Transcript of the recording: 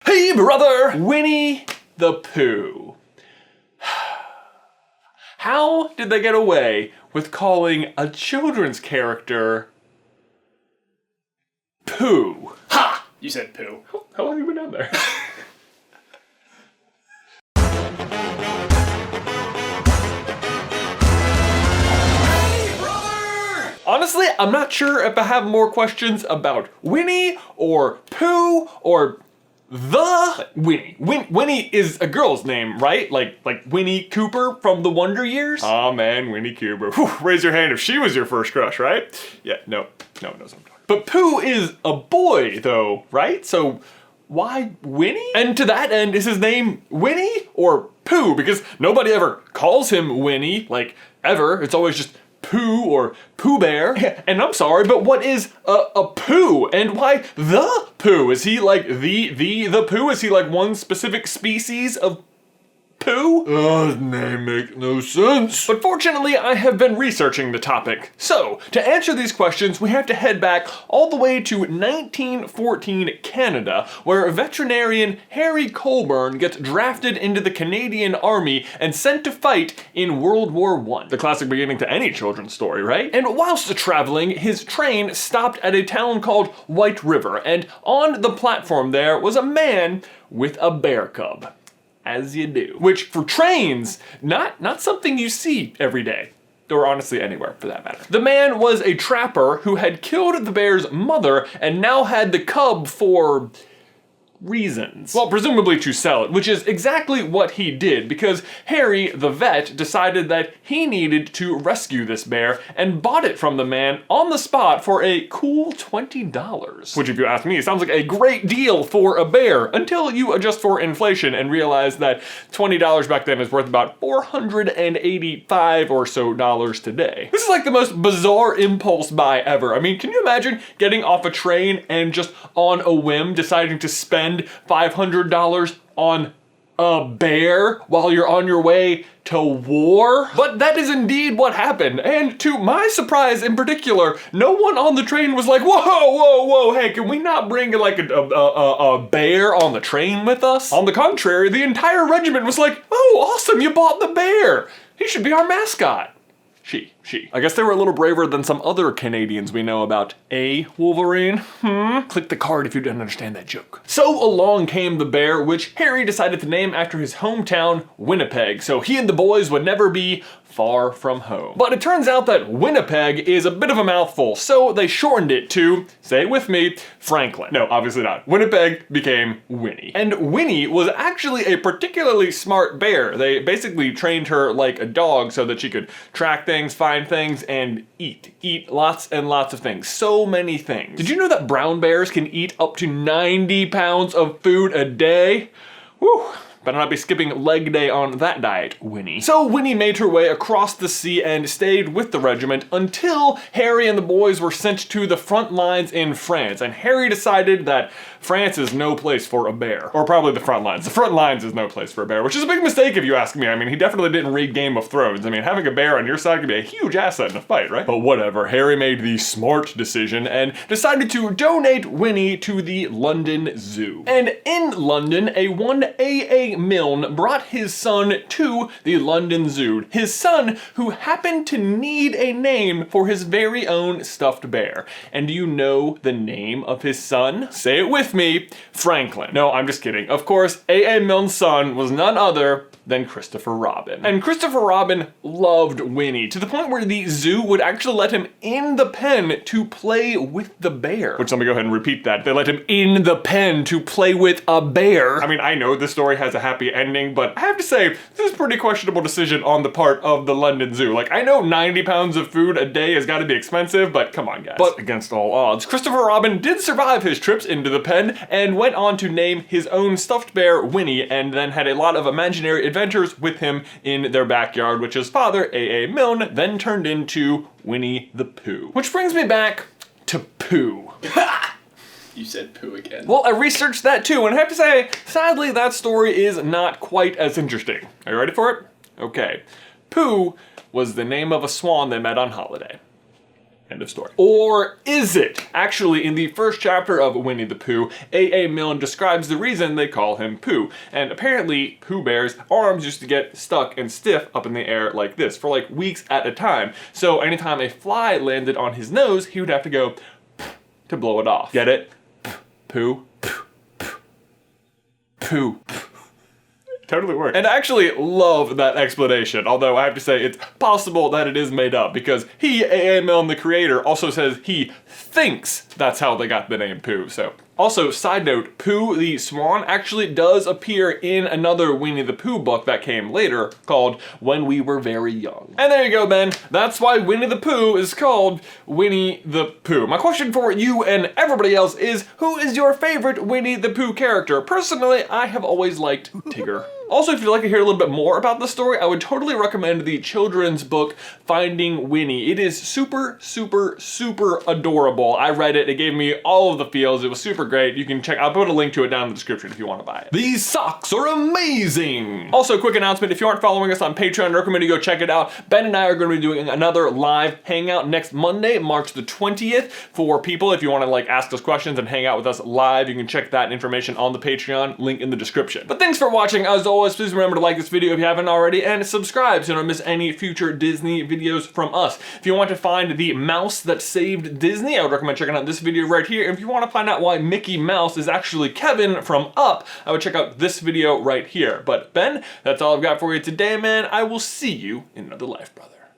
Hey brother! Winnie the Pooh. How did they get away with calling a children's character Pooh? Ha! You said Pooh. How long have you been down there? Honestly, I'm not sure if I have more questions about Winnie or Pooh or the Winnie. Winnie is a girl's name, right? Like Winnie Cooper from the Wonder Years? Aw man, Winnie Cooper. Whew, raise your hand if she was your first crush, right? Yeah, no one knows what I'm talking about. But Pooh is a boy though, right? So why Winnie? And to that end, is his name Winnie or Pooh? Because nobody ever calls him Winnie, like ever. It's always just Pooh or Pooh Bear. And I'm sorry, but what is a Pooh? And why the Pooh? Is he like the Pooh? Is he like one specific species of Pooh? His name makes no sense. But fortunately, I have been researching the topic. So, to answer these questions, we have to head back all the way to 1914 Canada, where veterinarian Harry Colburn gets drafted into the Canadian Army and sent to fight in World War I. The classic beginning to any children's story, right? And whilst traveling, his train stopped at a town called White River, and on the platform there was a man with a bear cub. As you do. Which, for trains, not something you see every day. Or honestly anywhere, for that matter. The man was a trapper who had killed the bear's mother and now had the cub for reasons. Well, presumably to sell it, which is exactly what he did, because Harry, the vet, decided that he needed to rescue this bear and bought it from the man on the spot for a cool $20. Which, if you ask me, sounds like a great deal for a bear, until you adjust for inflation and realize that $20 back then is worth about $485 or so today. This is like the most bizarre impulse buy ever. I mean, can you imagine getting off a train and just on a whim deciding to spend $500 on a bear while you're on your way to war? But that is indeed what happened, and to my surprise in particular, no one on the train was like, whoa, hey, can we not bring like a bear on the train with us? On the contrary, the entire regiment was like, oh, awesome, you bought the bear. He should be our mascot. She. I guess they were a little braver than some other Canadians we know about. Wolverine? Click the card if you didn't understand that joke. So along came the bear, which Harry decided to name after his hometown, Winnipeg, so he and the boys would never be far from home. But it turns out that Winnipeg is a bit of a mouthful, so they shortened it to, say it with me, Franklin. No, obviously not. Winnipeg became Winnie. And Winnie was actually a particularly smart bear. They basically trained her like a dog so that she could track things, find things, and eat lots and lots of things. So many things. Did you know that brown bears can eat up to 90 pounds of food a day? Whew. Better not be skipping leg day on that diet, Winnie. So Winnie made her way across the sea and stayed with the regiment until Harry and the boys were sent to the front lines in France. And Harry decided that France is no place for a bear. Or probably the front lines. The front lines is no place for a bear, which is a big mistake if you ask me. I mean, he definitely didn't read Game of Thrones. I mean, having a bear on your side could be a huge asset in a fight, right? But whatever, Harry made the smart decision and decided to donate Winnie to the London Zoo. And in London, a one A.A. Milne brought his son to the London Zoo. His son, who happened to need a name for his very own stuffed bear. And do you know the name of his son? Say it with me, Franklin. No, I'm just kidding. Of course, A.A. Milne's son was none other than Christopher Robin. And Christopher Robin loved Winnie to the point where the zoo would actually let him in the pen to play with the bear. Which, let me go ahead and repeat that. They let him in the pen to play with a bear. I mean, I know this story has a happy ending, but I have to say, this is a pretty questionable decision on the part of the London Zoo. Like, I know 90 pounds of food a day has got to be expensive, but come on, guys. But against all odds, Christopher Robin did survive his trips into the pen and went on to name his own stuffed bear Winnie, and then had a lot of imaginary adventures with him in their backyard, which his father, A.A. Milne, then turned into Winnie the Pooh. Which brings me back to Pooh. You said Pooh again. Well, I researched that too, and I have to say, sadly, that story is not quite as interesting. Are you ready for it? Okay. Pooh was the name of a swan they met on holiday. End of story. Or is it? Actually, in the first chapter of Winnie the Pooh, A.A. Milne describes the reason they call him Pooh. And apparently, Pooh Bear's arms used to get stuck and stiff up in the air like this for like weeks at a time. So anytime a fly landed on his nose, he would have to go to blow it off. Get it? Pooh. Pooh. Totally works. And I actually love that explanation, although I have to say it's possible that it is made up because A.A. Milne, the creator, also says he thinks that's how they got the name Pooh, so. Also, side note, Pooh the Swan actually does appear in another Winnie the Pooh book that came later called When We Were Very Young. And there you go, Ben. That's why Winnie the Pooh is called Winnie the Pooh. My question for you and everybody else is, who is your favorite Winnie the Pooh character? Personally, I have always liked Tigger. Also, if you'd like to hear a little bit more about the story, I would totally recommend the children's book, Finding Winnie. It is super, super, super adorable. I read it, it gave me all of the feels, it was super great. You can check, I'll put a link to it down in the description if you want to buy it. These socks are amazing! Also, quick announcement, if you aren't following us on Patreon, I recommend you go check it out. Ben and I are going to be doing another live hangout next Monday, March the 20th, for people. If you want to like ask us questions and hang out with us live, you can check that information on the Patreon, link in the description. But thanks for watching, as always. Please remember to like this video if you haven't already, and subscribe so you don't miss any future Disney videos from us. If you want to find the mouse that saved Disney, I would recommend checking out this video right here. And if you want to find out why Mickey Mouse is actually Kevin from Up, I would check out this video right here. But Ben, that's all I've got for you today, man. I will see you in another life, brother.